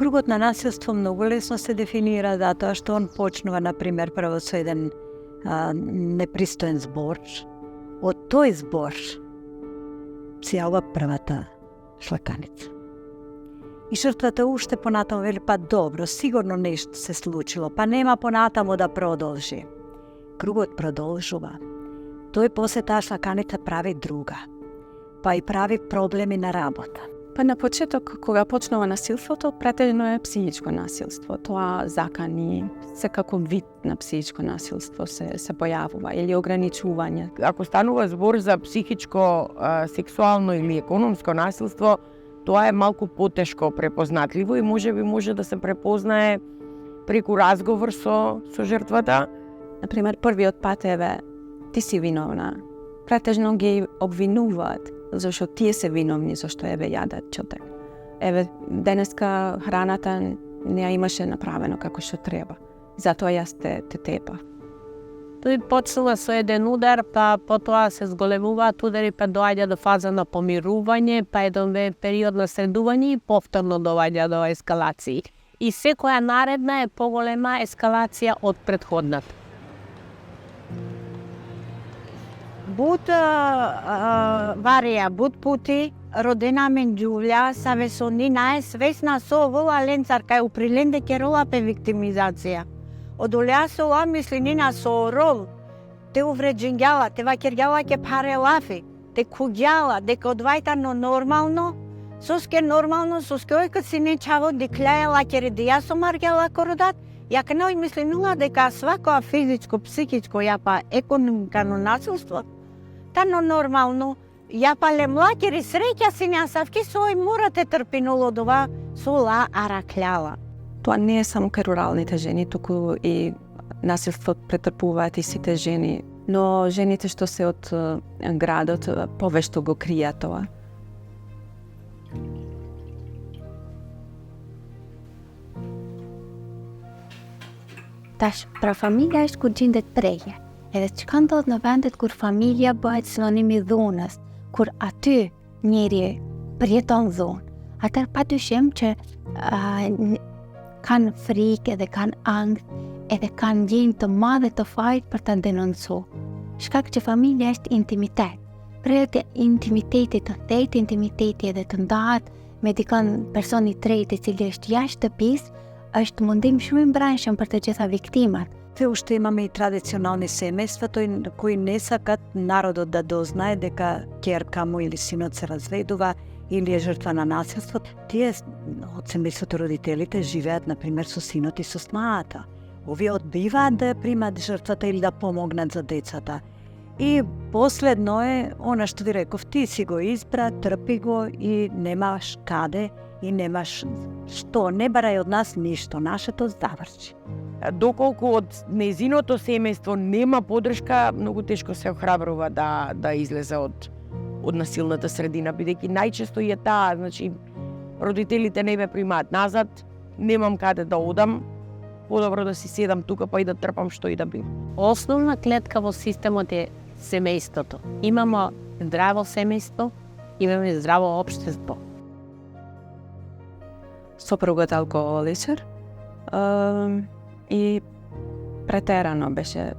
Кругот на насилство многу лесно се дефинира, затоа што он почнува, например, прво со еден непристоен збор. Од тој збор се јавува првата шлаканица. И жртвата уште понатаму вели, па добро, сигурно нешто се случило, па нема понатаму да продолжи. Кругот продолжува. Тој после таа шлаканица прави друга, па и прави проблеми на работа. Па на почеток, кога почнува насилството, претежно е психичко насилство. Тоа закани, секаков вид на психичко насилство се појавува или ограничување. Ако станува збор за психичко, сексуално или економско насилство, тоа е малку потешко препознатливо и може да се препознае преку разговор со жртвата. Например, првиот пат ти си виновна. Претежно ги обвинуваат, зашто тие се виновни зашто јадат човек. Денеска храната не ја имаше направено како што треба. Затоа јас те тепав. Тој почнува со еден удар, па потоа се зголемуваат удари, па доаѓа до фаза на помирување, па еден период на средување и повторно доаѓа до ескалации. И секоја наредна е поголема ескалација од претходната. Буд Варија, буд пути, родена мен Ѓулја, саве со нина е свесна со вола ленцар кај уприленде ке ролапе виктимизација. Одолја со ла мисли нина со рол, те увреджингјала, те вакергјала ке паре лафи, те куѓала, дека одвајтано нормално, соске нормално, соске ојка си не чаво диклјајала ке редија со маргјала кородат, јака не мисли нула дека свако физичко, психичко, јапа економикано насилство, тано нормално, јапа лемлакери среќа си нясавки, сој морате трпиноло дова со ла араклјала. Тоа не е само кај руралните жени, туку и насилство претрпуваат и сите жени, но жените што се од градот повешто го кријат тоа. Tash, pra familja është kur gjendet preje, edhe që kanë ndodhë në vendet kur familja bëhet sinonimi dhunës, kur aty njeri përjeton dhunë, atër pa dyshim që kanë frikë edhe kanë angth, edhe kanë gjendje të madhe të fajt për ta denoncu. Shkak që familja është intimitet. Prejet e intimitetit të thejt, intimiteti edhe të ndahet me dikon personi tretë i cili është jashtë shtëpisë, është mundim shumë i mbrajshëm për të gjitha viktimat. Се уште имаме и традиционални семејства, кои не сакат народот да дознае дека ќерка му или синот се разведува или е жртва на насилство. Тие од семејството родителите живеат, например, со синот и со снаата. Овие одбиваат да ја примат жртвата или да помогнат за децата. И последно е она што ти реков, ти си го избра, трпи го и немаш каде и немаш што, не барај од нас ништо, нашето заврши. Доколку од незиното семејство нема поддршка, многу тешко се охрабрува да излезе од насилната средина, бидејќи најчесто е таа, значи родителите не ме примаат назад, немам каде да одам, подобро да си седам тука па и да трпам што и да би. Основна клетка во системот е семејството. Имамо здраво семејство, имаме здраво општество. Сопругот алкооличар и претерано беше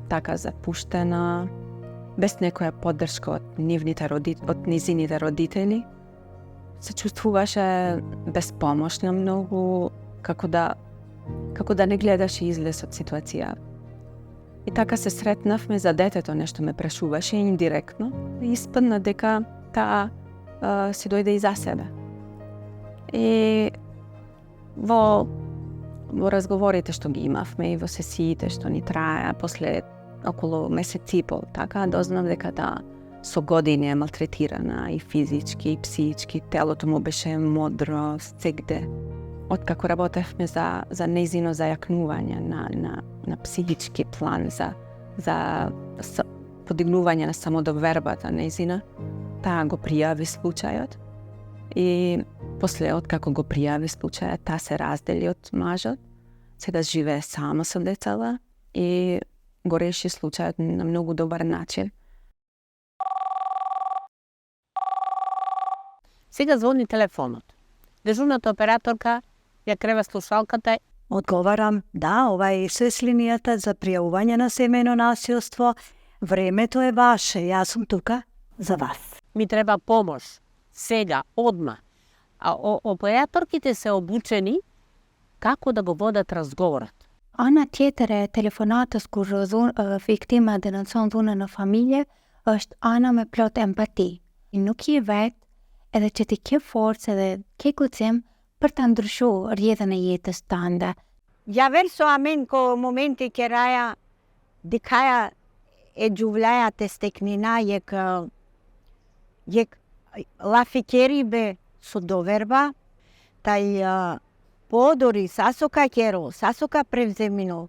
така запуштена, без некоја поддршка од низините родители. Се чувствуваше безпомошна многу, како да не гледаше излез од ситуација. И така се сретнавме за детето, нешто ме прашуваше индиректно и испадна дека таа си дојде и за себе. И во разговорите што ги имавме и во сесиите што ни траја после околу месец и пол, така дознав дека таа со години е малтретирана и физички и психички, телото му беше модро сегде. Откако работевме за нејзино зајакнување на психички план, за подигнување на самодовербата нејзина, таа го пријави случајот и после откако го пријави случајот, таа се раздели од мажот, сега живее сама со децата и го реши случајот на многу добар начин. Сега звони телефонот. Дежурната операторка Ја крева слушалката. Одговарам, да, ова е СОС линијата за пријавување на семејно насилство. Времето е ваше, јас сум тука за вас. Ми треба помош. Сега, одма. А операторките се обучени како да го водат разговорот. Ana tjetër e telefonatës kur viktima denuncon dhunën në familje është ana me plot empati. Nuk je vetë edhe që ti ke forcë edhe ke guxim për ta ndryshuar rrjedhën e jetës tënde. Ja verso amen ko momenti keraja dikaja e gjuvlaja te steknina jek la fikeribe su doverba taj podori sasoka kero, sasoka prevzemino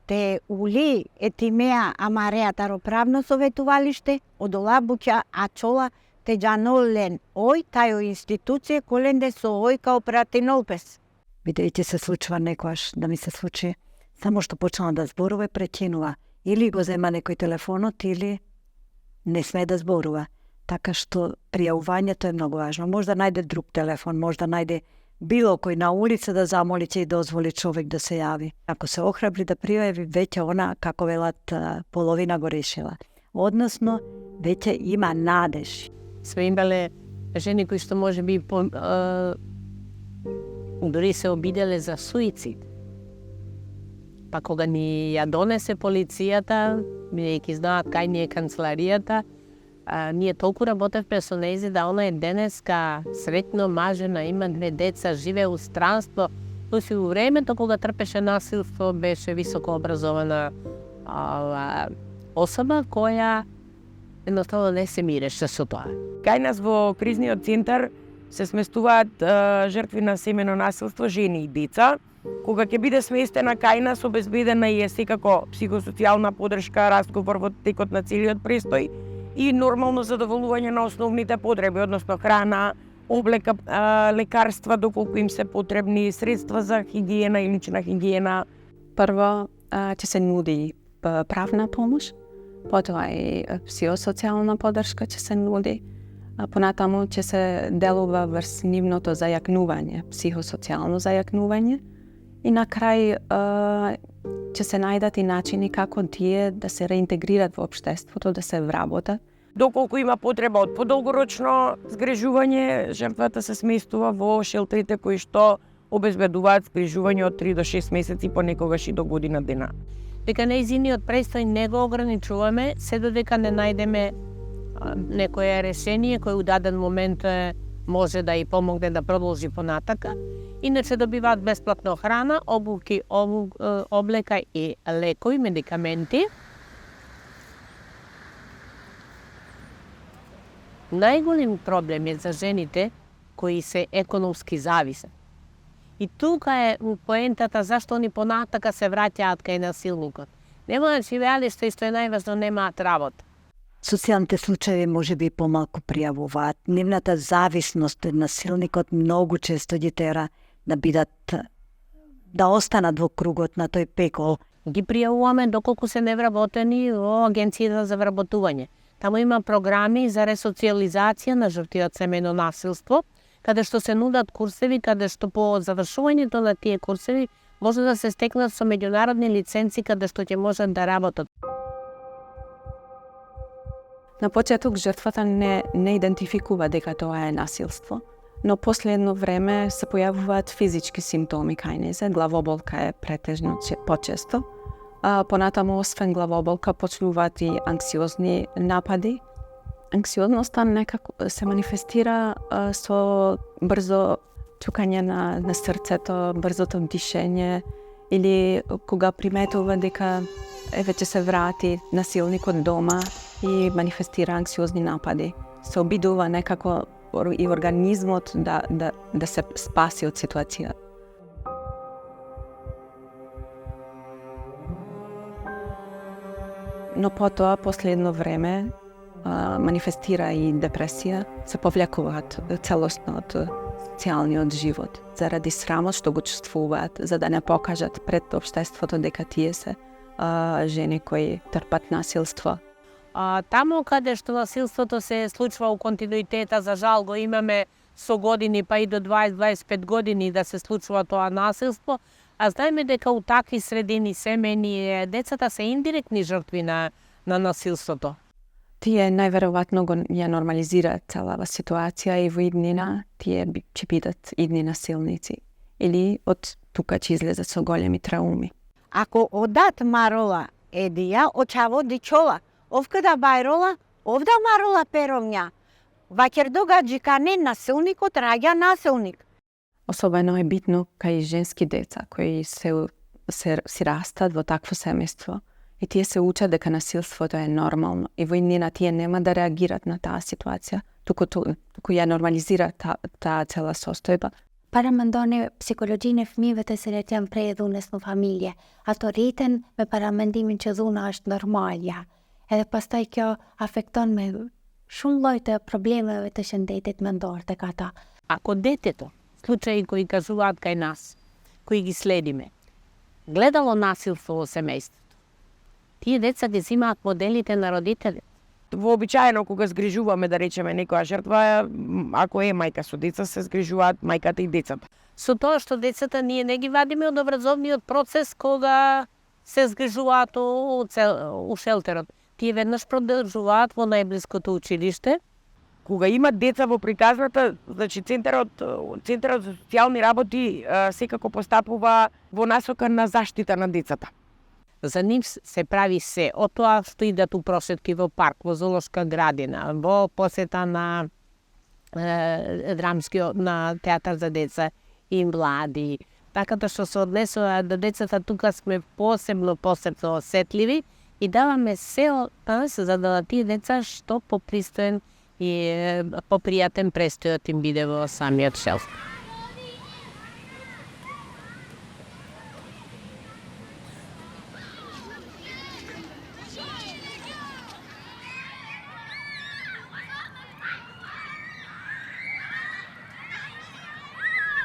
te ули е тимеа амареатаро правно советувалиште, одола буќа ачола те джанолен ој тајо институција коленде со ој као пратинолпес. Видејќи се случува некојаш да ми се случи, само што почнала да зборува прекинува. Или го зема некој телефонот, или не сме да зборува. Така што пријавувањето е многу важно. Можда најде друг телефон, можда најде било кој на улица да замоли ќе и дозволи човек да се јави. Ако се охрабри да пријави, веќе она, како велат, половина го решила. Односно, веќе има надеж. Сме имале жени кои што може би дори се обиделе за суицид. Па кога ни ја донесе полицијата, бидејќи знаат кај ни е канцеларијата, ние толку работевме со нејзи да она е денеска сретно мажена, има 2 деца, живее у странство. Тој у времето кога трпеше насилство беше високо образована особа која едноставно не се миреше со тоа. Кај нас во кризниот центар се сместуваат жртви на семено насилство, жени и деца. Кога ќе биде сместена кај нас, обезбедена е секако психосоцијална подршка, разговор во текот на целиот престој и нормално задоволување на основните потреби, односно храна, облека, лекарства доколку им се потребни, средства за хигиена и лична хигиена. Прво ќе се нуди правна помош, потоа и психосоцијална подршка ќе се нуди, понатаму ќе се делува врз нивното зајакнување, психосоцијално зајакнување и на крај ќе се најдат и начини како тие да се реинтегрират во општеството, да се вработат. Доколку има потреба од подолгорочно згрижување, жртвата се сместува во шелтерите кои што обезбедуваат згрижување од 3 до 6 месеци, понекогаш и до година дена. Дека нејзиниот престој не го ограничуваме, се додека не најдеме некое решение кој у даден момент може да и помогне да продолжи понатака. Иначе добиваат бесплатно храна, обуки, облека и лекови, медикаменти. Најголем проблем е за жените кои се економски зависни. И тука е поентата зашто они понатака се враќаат кај насилникот. Немаат живеалиште и што е најважно, немаат работа. Социјалните случаи може би помалку пријавуваат. Нивната зависност од насилникот многу често ги тера да бидат, да останат во кругот на тој пекол. Ги пријавуваме доколку се невработени во Агенцијата за вработување. Таму има програми за ресоциализација на жртви од семејно насилство, каде што се нудат курсеви, каде што по завршувањето на тие курсеви може да се стекнат со меѓународни лиценци каде што ќе можат да работат. На почеток жртвата не идентификува дека тоа е насилство, но последно време се појавуваат физички симптоми кај нејзе, главоболка е претежно почесто. Понатаму, освен главоболка, почнуваат и анксиозни напади. Анксиозноста некако се манифестира со брзо чукање на срцето, брзото дишење, или кога приметува дека веќе се врати насилникот дома и манифестира анксиозни напади. Се обидува некако и организмот да се спаси од ситуација. Но потоа, последно време, манифестира и депресија, се повлекуваат целосно од социјалниот живот, заради срамот што го чувствуваат, за да не покажат пред општеството дека тие се жени кои трпат насилство. Таму каде што насилството се случува у континуитета, за жал го имаме со години, па и до 20-25 години да се случува тоа насилство, а знаеме дека у такви средини семени децата се индиректни жртви на насилството. Тие најверојатно го ја нормализираат целава ситуација и во иднина тие ќе бидат идни насилници. Или од тука ќе излезат со големи трауми. Ако одат марола едија, очаво дичола, овкада бајрола, овда марола перомња. Ваќер догаѓи кане насилникот раѓа насилник. Особено е битно кај женски деца кои се растат во такво семејство и тие се учат дека насилството е нормално и во иднина тие нема да реагират на таа ситуација, туку ја нормализираат таа цела состојба. Para mendoni psikologjin e fëmijëve të cilët janë prej dhunës në familje. Ato rriten me paramendimin që dhuna është normalja. Edhe pastaj kjo afekton me shumë lloj të problemeve të shëndetit mendor tek ata. Ако детето, случаи кои кажуваат кај нас, кои ги следиме, гледало насилство во семејството, тие деца ги земаат моделите на родителите. Вообичаено кога згрижуваме, да речеме, некоја жртва, ако е мајка со деца, се згрижуваат мајката и децата. Со тоа што децата ние не ги вадиме од образовниот процес кога се згрижуваат у шелтерот. Тие веднаш продолжуваат во најблиското училиште. Кога имат деца во приказната, значи Центарот за социјални работи секако постапува во насока на заштита на децата. За нив се прави се, од тоа што идат у прошетки во парк, во зоолошка градина, во посета на на театар за деца и млади. Така што се однесува до децата, тука сме посебно осетливи и даваме се од нас за да тие деца што попристоен и попријатен престојот им биде во самиот шелтер.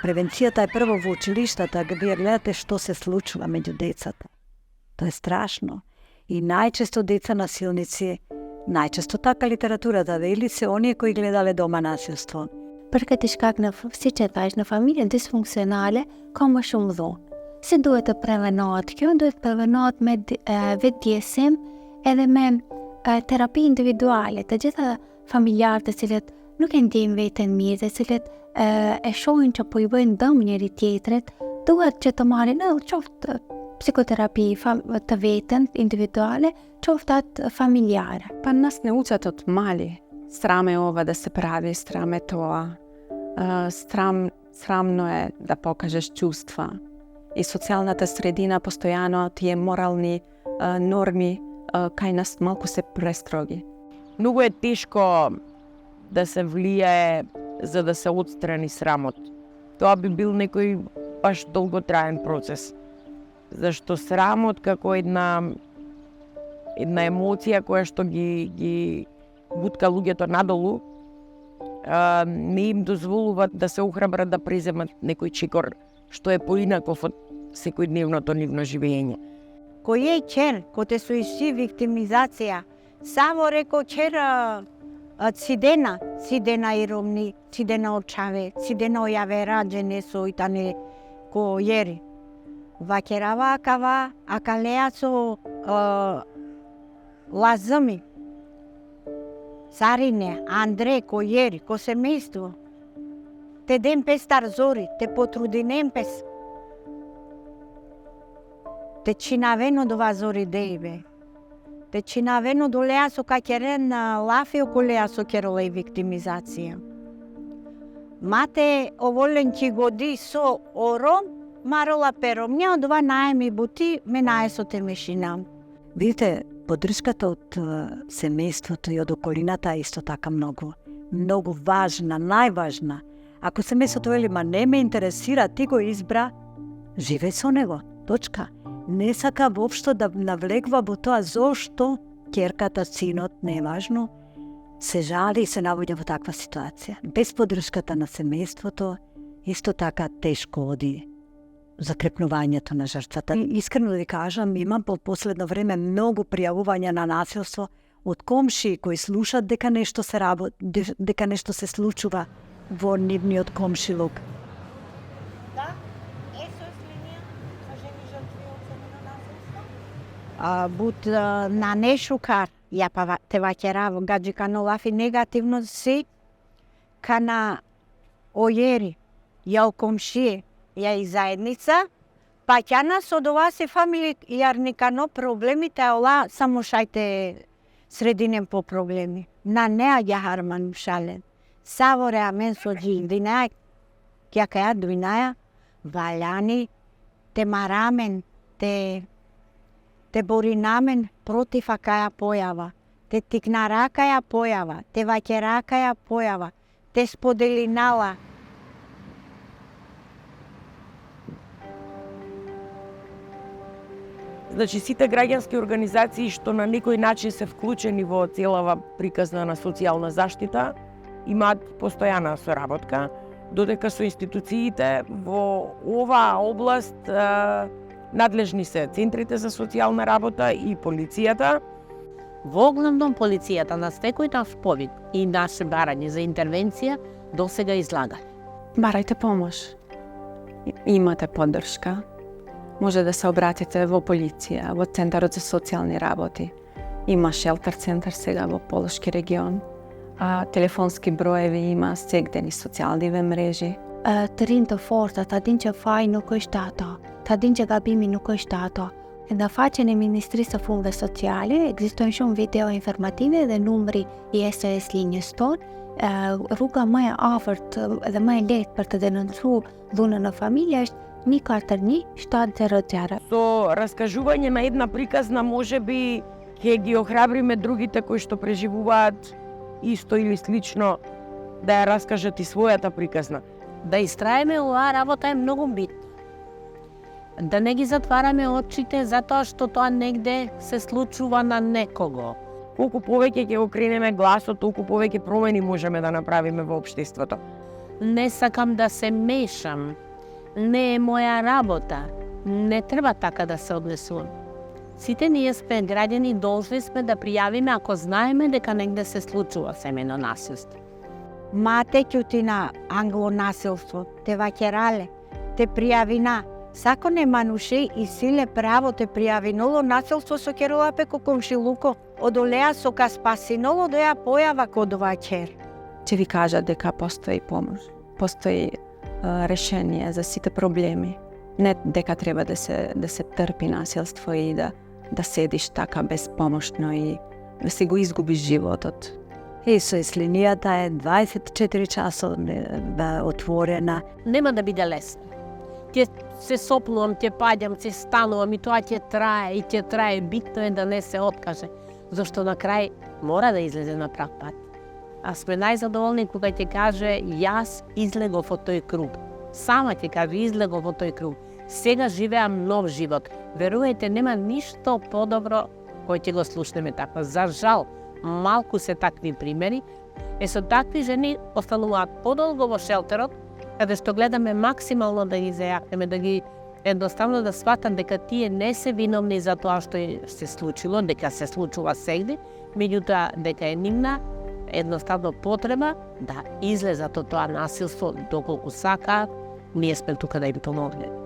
Превенцијата е прво во училиштата, вие гледате што се случува меѓу децата. Тоа е страшно. И најчесто деца насилници, најчесто така литературата вели, се оние кои гледале дома насилство. Për këtë shkak si që thash, në familje disfunksionale ka më shumë dhunë. Si duhet të prevenohet kjo? Duhet prevenohet me vetëdijsim edhe me terapi individuale. Të gjitha familjarët të cilët nuk e ndjejnë veten mirë, të cilët e shohin që po i bëjnë dëm njëri tjetrit, duhet që të marrin qoftë psikoterapi të veten individuale, qoftë atë familjare. Па нас не учат од мали. Срам е ова да се прави, срам е тоа. Срамно е да покажеш чувства. И социјалната средина постојано тие морални норми кај нас малку се престроги. Многу е тешко да се влијае за да се отстрани срамот. Тоа би бил некој баш долготраен процес. Зашто срамот како една емоција која што ги бутка луѓето надолу, не им дозволува да се охрабрат да преземат некој чекор што е поинаков од секојдневното нивно живење. Кој е чер, кој те суиши виктимизација, само реко чер Cidena i romni, cidena očave, cidena ojave rađene su i tane ko jeri. Vakerava kava, akalea su lazami. Sarine, Andrei, ko jeri, ko semejstvo. Te dem pe starzori, te potrudinem pe... Te cinaveno dova zori deive. Te cinaveno dolea so ka keren lafio kolea so kerolei viktimizacija. Mate ovolen ki godi so orom, marola пером, не одва наеми бути, ме наесо те мешинам. Видите, поддршката од семејството и од околината е исто така многу важна, најважна. Ако семејството вели, ма не ме интересира, ти го избра, живеј со него, точка. Не сака воопшто да навлегва во тоа зошто ќерката, синот, неважно, се жали и се наоѓа во таква ситуација. Без поддршката на семејството, исто така тешко оди закрепнувањето на жртвата. Искрено да ви кажам, имам по последно време многу пријавувања на насилство од комши кои слушат дека нешто се работи, дека нешто се случува во нивниот комшилук. But na nešto kar ja pa te vaćeravo gađi kanolafi negativno si kana ojeri ja u komšije ja i zajednica pa ќе нас од ова се фамилијарни проблемите ола само шајте срединен по проблеми на неа ја харман шален саворе амен со џиндинај ќе каја дуинаја валяни те марамен те боринамен против акаја појава, те тикнаракаја појава, те ваќеракаја појава, те споделинала. Значи, сите граѓански организации што на некој начин се вклучени во целава приказна на социјална заштита, имаат постојана соработка, додека со институциите во оваа област надлежни се центрите за социјална работа и полицијата. Во главном полицијата на секој наш повик и наше барање за интервенција досега излага. Барајте помош. Имате поддршка. Може да се обратите во полиција, во Центарот за социјални работи. Има шелтер центар сега во Полошки регион. Телефонски броеви има сегдени социјалниве мрежи. Trinta forza, ta din ce fai nu costato, ta din ce gabimi nu costato. Da facene Ministrisa Funve Sociale, există și un video informative de numri SOS Linje 100, ruga mai avert, de mai let per te denunțu luna na familia, ни картер ни штат 00. Со раскажување на една приказна можеби ќе ги охрабриме другите кои што преживуваат исто или слично да ја раскажат и својата приказна. Да истраеме оваа работа е многу битна. Да не ги затвараме очите затоа што тоа негде се случува на некого. Колку повеќе ќе го кренеме гласот, толку повеќе промени можеме да направиме во општеството. Не сакам да се мешам. Не е моја работа. Не треба така да се однесувам. Сите ние сме граѓани, должни сме да пријавиме ако знаеме дека негде се случува семејно насилство. Мате ќутина англонасилство, те ваќерале, те пријавина. Сако не мануше и силе право те пријавиноло насилство со керола пеко комшилуко, одолеа со ка спасиноло до ја појава код ваќер. Ќе ви кажат дека постои помош, постои решение за сите проблеми. Не дека треба да се трпи насилство и да седиш така безпомошно и да си го изгубиш животот. SOS линијата е 24 часа отворена. Нема да биде лесно. Ќе се сопнувам, ќе паѓам, ќе станувам и тоа ќе трае и ќе трае. Битно е да не се откаже, зашто на крај мора да излезе на прав пат. А сме најзадоволни кога ќе каже јас излегов од тој круг. Сама ќе каже излегов од тој круг. Сега живеам нов живот. Верувајте, нема ништо подобро кој ќе го слушнеме така. За жал, малку се такви примери. Со такви жени остануваат подолго во шелтерот, каде што гледаме максимално да ги зајакнеме, да ги едноставно да сватат дека тие не се виновни за тоа што се случило, дека се случува сегде, меѓутоа дека е нивна едноставно потреба да излезат од тоа насилство доколку сакаат, ние сме тука да им помогнеме.